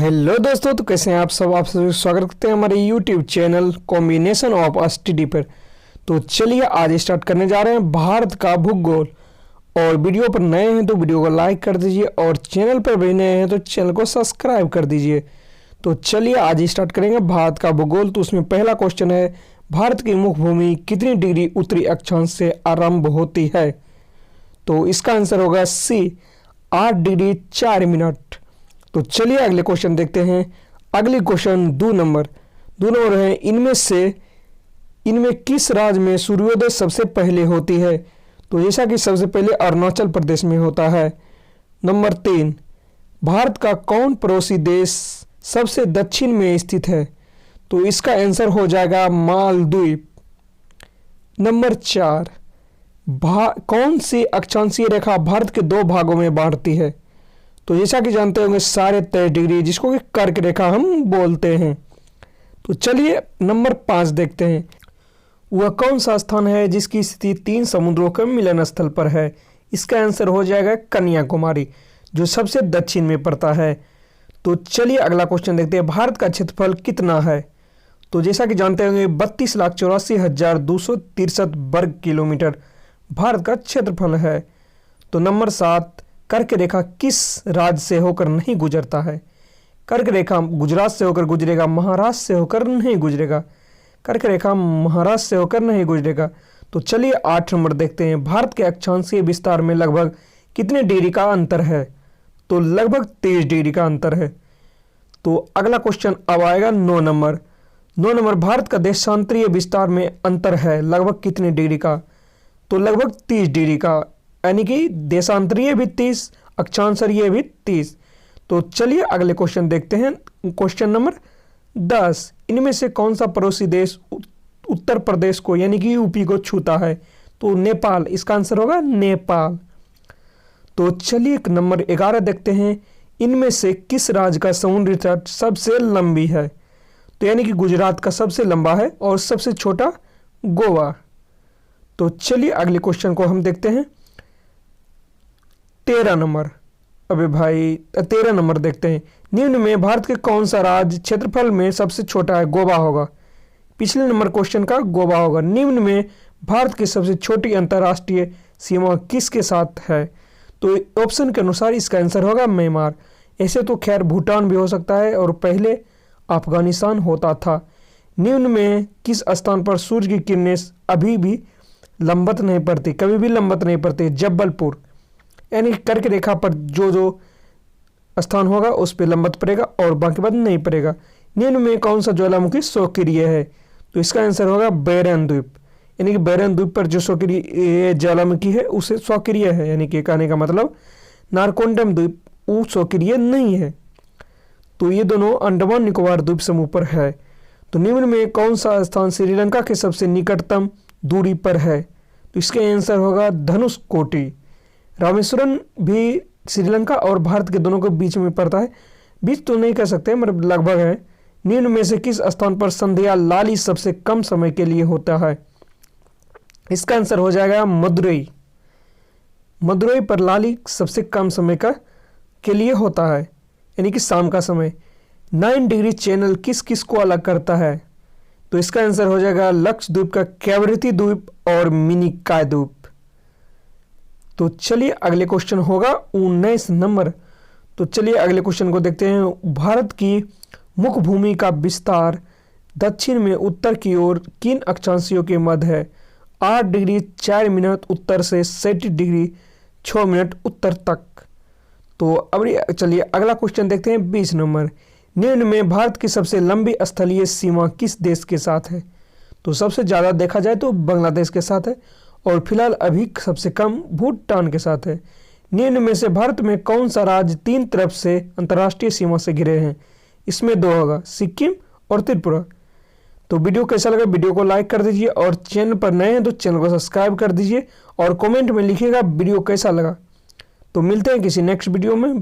Hello दोस्तों, तो कैसे हैं आप सब स्वागत करते हैं हमारे YouTube channel combination of STD पर। तो चलिए आज स्टार्ट करने जा रहे हैं भारत का भूगोल। और वीडियो पर नए हैं तो वीडियो को लाइक कर दीजिए और चैनल पर भी नए हैं तो चैनल को सब्सक्राइब कर दीजिए। तो चलिए आज स्टार्ट करेंगे भारत का भूगोल। तो उसमें पहला क्वेश्चन है, भारत की मुख्य भूमि कितनी डिग्री उत्तरी अक्षांश से आरंभ होती है? तो इसका आंसर होगा सी, 8 डिग्री 4 मिनट। तो चलिए अगले क्वेश्चन देखते हैं। अगले क्वेश्चन 2 नंबर है, इनमें किस राज्य में सूर्योदय सबसे पहले होती है? तो जैसा कि सबसे पहले अरुणाचल प्रदेश में होता है। नंबर 3, भारत का कौन पड़ोसी देश सबसे दक्षिण में स्थित है? तो इसका आंसर हो जाएगा मालदीव। नंबर 4, कौन सी अक्षांशीय रेखा भारत के 2 भागों में बांटती है? तो जैसा कि जानते होंगे 23.5 डिग्री, जिसको कि कर्क रेखा हम बोलते हैं। तो चलिए नंबर 5 देखते हैं। वह कौन सा स्थान है जिसकी स्थिति 3 समुद्रों के मिलन स्थल पर है? इसका आंसर हो जाएगा कन्याकुमारी, जो सबसे दक्षिण में पड़ता है। तो चलिए अगला क्वेश्चन देखते हैं। भारत का क्षेत्रफल कितना है? तो जैसा कि जानते होंगे 32,84,263 वर्ग किलोमीटर भारत का क्षेत्रफल है। तो नंबर 7, कर्क रेखा किस राज्य से होकर नहीं गुजरता है? कर्क रेखा गुजरात से होकर गुजरेगा, महाराष्ट्र से होकर नहीं गुजरेगा। कर्क रेखा महाराष्ट्र से होकर नहीं गुजरेगा। तो चलिए 8 नंबर देखते हैं। भारत के अक्षांशीय विस्तार में लगभग कितने डिग्री का अंतर है? तो लगभग 23 डिग्री का अंतर है। तो अगला क्वेश्चन अब आएगा 9 नंबर। भारत का देशांतरीय विस्तार में अंतर है लगभग कितने डिग्री का? तो लगभग 30 डिग्री का, यानी कि देशांतरीय भी 30, अक्षांशरीय भी 30। तो चलिए अगले क्वेश्चन देखते हैं। क्वेश्चन नंबर 10, इनमें से कौन सा पड़ोसी देश उत्तर प्रदेश को यानी कि यूपी को छूता है? तो नेपाल। इसका आंसर होगा नेपाल। तो चलिए नंबर 11 देखते हैं। इनमें से किस राज्य का समुद्री तट सबसे लंबी है? तो यानी कि गुजरात का सबसे लंबा है और सबसे छोटा गोवा। तो चलिए अगले क्वेश्चन को हम देखते हैं। 13 नंबर देखते हैं। निम्न में भारत के कौन सा राज्य क्षेत्रफल में सबसे छोटा है? गोवा होगा। पिछले नंबर क्वेश्चन का गोवा होगा। निम्न में भारत की सबसे छोटी अंतर्राष्ट्रीय सीमा किसके साथ है? तो ऑप्शन के अनुसार इसका आंसर होगा म्यांमार। ऐसे तो खैर भूटान भी हो सकता है और पहले अफगानिस्तान होता था। निम्न में किस स्थान पर सूर्य की किरणें अभी भी लंबवत नहीं पड़ती, कभी भी लंबवत नहीं पड़ती? जबलपुर, यानी कर्क रेखा पर जो स्थान होगा उस पर लंबवत पड़ेगा और बाकी बात नहीं पड़ेगा। निम्न में कौन सा ज्वालामुखी सक्रिय है? तो इसका आंसर होगा बैरन द्वीप, यानी कि बैरन द्वीप पर जो सक्रिय ज्वालामुखी है उसे सक्रिय है, यानी कि कहने का मतलब नारकोंडम द्वीप वो सक्रिय नहीं है। तो ये दोनों अंडमान निकोबार द्वीप समूह पर है। तो निम्न में कौन सा स्थान श्रीलंका के सबसे निकटतम दूरी पर है? तो इसका आंसर होगा धनुषकोटी। रामेश्वरम भी श्रीलंका और भारत के दोनों के बीच में पड़ता है। बीच तो नहीं कह सकते, मतलब लगभग है। निम्न में से किस स्थान पर संध्या लाली सबसे कम समय के लिए होता है? इसका आंसर हो जाएगा मदुरई। मदुरई पर लाली सबसे कम समय के लिए होता है, यानी कि शाम का समय। 9 डिग्री चैनल किस किस को अलग करता है? तो इसका आंसर हो जाएगा लक्षद्वीप का कैवरिती द्वीप और मिनिकॉय द्वीप। तो चलिए अगले क्वेश्चन होगा 19 नंबर। तो चलिए अगले क्वेश्चन को देखते हैं। भारत की मुख्य भूमि का विस्तार दक्षिण में उत्तर की ओर किन अक्षांशों के मध्य है? 8 डिग्री 4 मिनट उत्तर से 37 डिग्री 6 मिनट उत्तर तक। तो अब चलिए अगला क्वेश्चन देखते हैं 20 नंबर। निम्न में भारत की सबसे लंबी स्थलीय सीमा किस देश के साथ है? तो सबसे ज़्यादा देखा जाए तो बांग्लादेश के साथ है और फिलहाल अभी सबसे कम भूटान के साथ है। निम्न में से भारत में कौन सा राज्य 3 तरफ से अंतर्राष्ट्रीय सीमा से घिरे हैं? इसमें 2 होगा, सिक्किम और त्रिपुरा। तो वीडियो कैसा लगा? वीडियो को लाइक कर दीजिए और चैनल पर नए हैं तो चैनल को सब्सक्राइब कर दीजिए और कमेंट में लिखिएगा वीडियो कैसा लगा। तो मिलते हैं किसी नेक्स्ट वीडियो में।